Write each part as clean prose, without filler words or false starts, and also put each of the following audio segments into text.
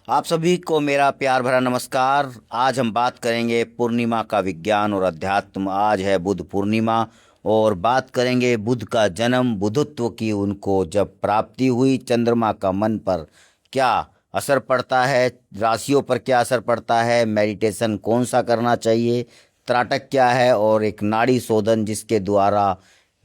आप सभी को मेरा प्यार भरा नमस्कार। आज हम बात करेंगे पूर्णिमा का विज्ञान और अध्यात्म। आज है बुध पूर्णिमा और बात करेंगे बुध का जन्म, बुधत्व की उनको जब प्राप्ति हुई, चंद्रमा का मन पर क्या असर पड़ता है, राशियों पर क्या असर पड़ता है, मेडिटेशन कौन सा करना चाहिए, त्राटक क्या है और एक नाड़ी शोधन जिसके द्वारा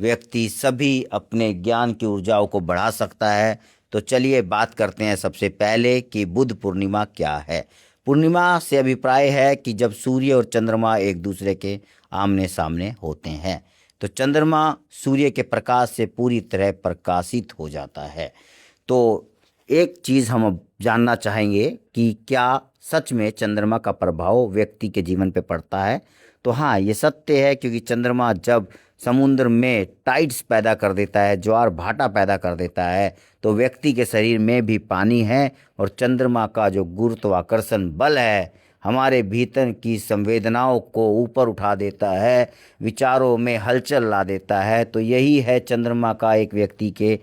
व्यक्ति सभी अपने ज्ञान की ऊर्जाओं को बढ़ा सकता है। तो चलिए बात करते हैं सबसे पहले कि बुध पूर्णिमा क्या है। पूर्णिमा से अभिप्राय है कि जब सूर्य और चंद्रमा एक दूसरे के आमने सामने होते हैं तो चंद्रमा सूर्य के प्रकाश से पूरी तरह प्रकाशित हो जाता है। तो एक चीज़ हम अब जानना चाहेंगे कि क्या सच में चंद्रमा का प्रभाव व्यक्ति के जीवन पे पड़ता है। तो हाँ, ये सत्य है, क्योंकि चंद्रमा जब समुद्र में टाइड्स पैदा कर देता है, ज्वार भाटा पैदा कर देता है, तो व्यक्ति के शरीर में भी पानी है और चंद्रमा का जो गुरुत्वाकर्षण बल है हमारे भीतर की संवेदनाओं को ऊपर उठा देता है, विचारों में हलचल ला देता है। तो यही है चंद्रमा का एक व्यक्ति के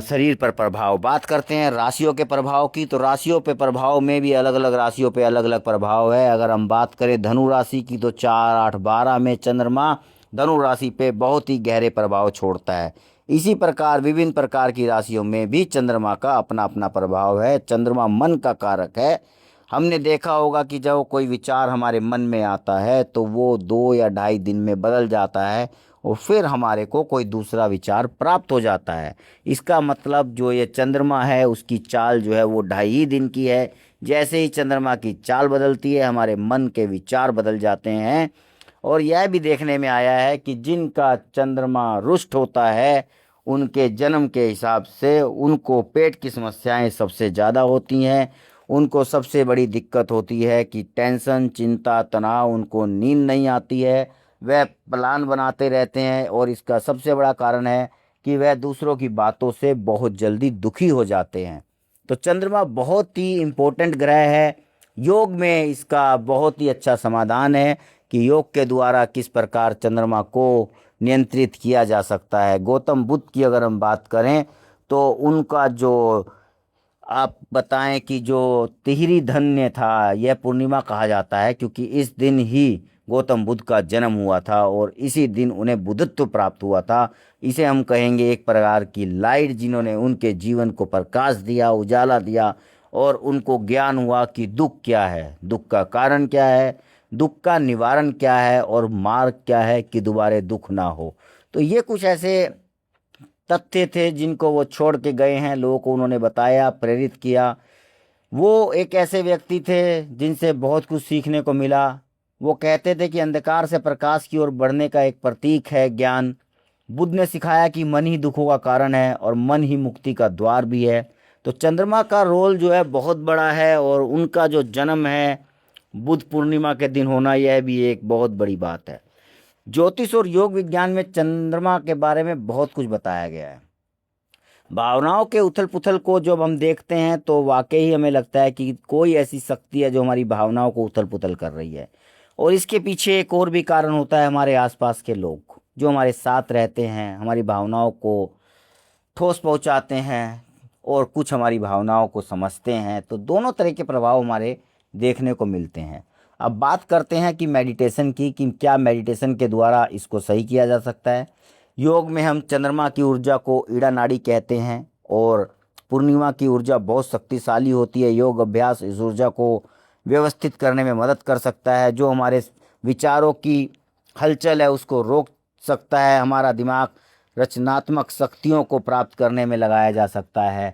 शरीर पर प्रभाव। बात करते हैं राशियों के प्रभाव की, तो राशियों पे प्रभाव में भी अलग अलग राशियों पे अलग अलग प्रभाव है। अगर हम बात करें धनु राशि की तो 4, 8, 12 में चंद्रमा धनु राशि पे बहुत ही गहरे प्रभाव छोड़ता है। इसी प्रकार विभिन्न प्रकार की राशियों में भी चंद्रमा का अपना अपना प्रभाव है। चंद्रमा मन का कारक है। हमने देखा होगा कि जब कोई विचार हमारे मन में आता है तो वो 2 या ढाई दिन में बदल जाता है और फिर हमारे को कोई दूसरा विचार प्राप्त हो जाता है। इसका मतलब जो ये चंद्रमा है उसकी चाल जो है वो 2.5 दिन की है। जैसे ही चंद्रमा की चाल बदलती है हमारे मन के विचार बदल जाते हैं। और यह भी देखने में आया है कि जिनका चंद्रमा रुष्ट होता है उनके जन्म के हिसाब से उनको पेट की समस्याएं सबसे ज़्यादा होती हैं। उनको सबसे बड़ी दिक्कत होती है कि टेंशन, चिंता, तनाव, उनको नींद नहीं आती है। वह प्लान बनाते रहते हैं और इसका सबसे बड़ा कारण है कि वह दूसरों की बातों से बहुत जल्दी दुखी हो जाते हैं। तो चंद्रमा बहुत ही इम्पोर्टेंट ग्रह है। योग में इसका बहुत ही अच्छा समाधान है कि योग के द्वारा किस प्रकार चंद्रमा को नियंत्रित किया जा सकता है। गौतम बुद्ध की अगर हम बात करें तो उनका जो आप बताएं कि जो तिहरी धन्य था यह पूर्णिमा कहा जाता है, क्योंकि इस दिन ही गौतम बुद्ध का जन्म हुआ था और इसी दिन उन्हें बुद्धत्व प्राप्त हुआ था। इसे हम कहेंगे एक प्रकार की लाइट, जिन्होंने उनके जीवन को प्रकाश दिया, उजाला दिया और उनको ज्ञान हुआ कि दुख क्या है, दुख का कारण क्या है, दुख का निवारण क्या है और मार्ग क्या है कि दोबारा दुख ना हो। तो ये कुछ ऐसे तथ्य थे जिनको वो छोड़ के गए हैं, लोगों को उन्होंने बताया, प्रेरित किया। वो एक ऐसे व्यक्ति थे जिनसे बहुत कुछ सीखने को मिला। वो कहते थे कि अंधकार से प्रकाश की ओर बढ़ने का एक प्रतीक है ज्ञान। बुद्ध ने सिखाया कि मन ही दुखों का कारण है और मन ही मुक्ति का द्वार भी है। तो चंद्रमा का रोल जो है बहुत बड़ा है और उनका जो जन्म है बुध पूर्णिमा के दिन होना, यह भी एक बहुत बड़ी बात है। ज्योतिष और योग विज्ञान में चंद्रमा के बारे में बहुत कुछ बताया गया है। भावनाओं के उथल पुथल को जब हम देखते हैं तो वाकई ही हमें लगता है कि कोई ऐसी शक्ति है जो हमारी भावनाओं को उथल पुथल कर रही है। और इसके पीछे एक और भी कारण होता है, हमारे आसपास के लोग जो हमारे साथ रहते हैं, हमारी भावनाओं को ठोस पहुंचाते हैं और कुछ हमारी भावनाओं को समझते हैं। तो दोनों तरह के प्रभाव हमारे देखने को मिलते हैं। अब बात करते हैं कि मेडिटेशन की, कि क्या मेडिटेशन के द्वारा इसको सही किया जा सकता है। योग में हम चंद्रमा की ऊर्जा को ईड़ा नाड़ी कहते हैं और पूर्णिमा की ऊर्जा बहुत शक्तिशाली होती है। योग अभ्यास इस ऊर्जा को व्यवस्थित करने में मदद कर सकता है। जो हमारे विचारों की हलचल है उसको रोक सकता है। हमारा दिमाग रचनात्मक शक्तियों को प्राप्त करने में लगाया जा सकता है।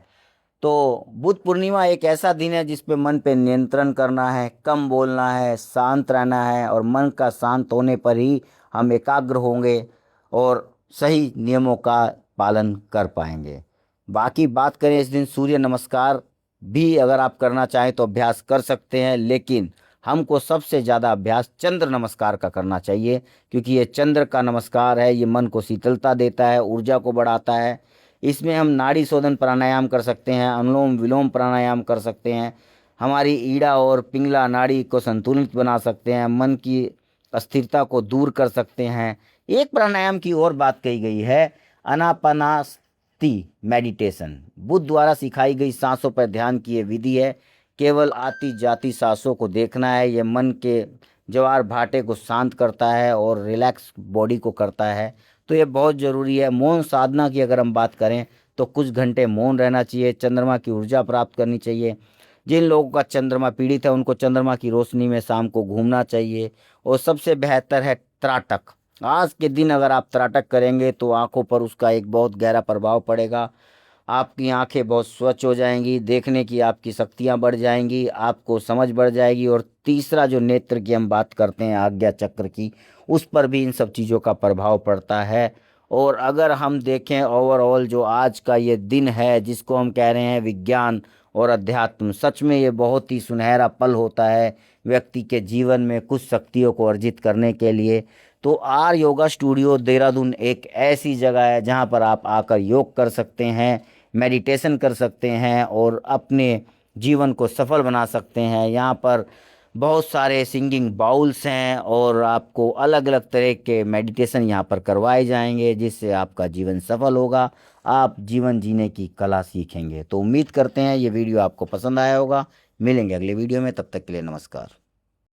तो बुद्ध पूर्णिमा एक ऐसा दिन है जिस पे मन पे नियंत्रण करना है, कम बोलना है, शांत रहना है और मन का शांत होने पर ही हम एकाग्र होंगे और सही नियमों का पालन कर पाएंगे। बाकी बात करें, इस दिन सूर्य नमस्कार भी अगर आप करना चाहें तो अभ्यास कर सकते हैं, लेकिन हमको सबसे ज़्यादा अभ्यास चंद्र नमस्कार का करना चाहिए, क्योंकि ये चंद्र का नमस्कार है। ये मन को शीतलता देता है, ऊर्जा को बढ़ाता है। इसमें हम नाड़ी शोधन प्राणायाम कर सकते हैं, अनुलोम विलोम प्राणायाम कर सकते हैं, हमारी ईड़ा और पिंगला नाड़ी को संतुलित बना सकते हैं, मन की अस्थिरता को दूर कर सकते हैं। एक प्राणायाम की और बात कही गई है, अनापानास शक्ति मेडिटेशन। बुद्ध द्वारा सिखाई गई सांसों पर ध्यान की ये विधि है। केवल आती जाती सांसों को देखना है। ये मन के ज्वार भाटे को शांत करता है और रिलैक्स बॉडी को करता है। तो ये बहुत ज़रूरी है। मौन साधना की अगर हम बात करें तो कुछ घंटे मौन रहना चाहिए। चंद्रमा की ऊर्जा प्राप्त करनी चाहिए। जिन लोगों का चंद्रमा पीड़ित है उनको चंद्रमा की रोशनी में शाम को घूमना चाहिए। और सबसे बेहतर है त्राटक। आज के दिन अगर आप त्राटक करेंगे तो आंखों पर उसका एक बहुत गहरा प्रभाव पड़ेगा। आपकी आंखें बहुत स्वच्छ हो जाएंगी, देखने की आपकी शक्तियां बढ़ जाएंगी, आपको समझ बढ़ जाएगी। और तीसरा जो नेत्र की हम बात करते हैं आज्ञा चक्र की, उस पर भी इन सब चीज़ों का प्रभाव पड़ता है। और अगर हम देखें ओवरऑल जो आज का ये दिन है जिसको हम कह रहे हैं विज्ञान और अध्यात्म, सच में ये बहुत ही सुनहरा पल होता है व्यक्ति के जीवन में कुछ शक्तियों को अर्जित करने के लिए। तो आर योगा स्टूडियो देहरादून एक ऐसी जगह है जहाँ पर आप आकर योग कर सकते हैं, मेडिटेशन कर सकते हैं और अपने जीवन को सफल बना सकते हैं। यहाँ पर बहुत सारे सिंगिंग बाउल्स हैं और आपको अलग अलग तरह के मेडिटेशन यहाँ पर करवाए जाएंगे जिससे आपका जीवन सफल होगा। आप जीवन जीने की कला सीखेंगे। तो उम्मीद करते हैं ये वीडियो आपको पसंद आया होगा। मिलेंगे अगले वीडियो में, तब तक के लिए नमस्कार।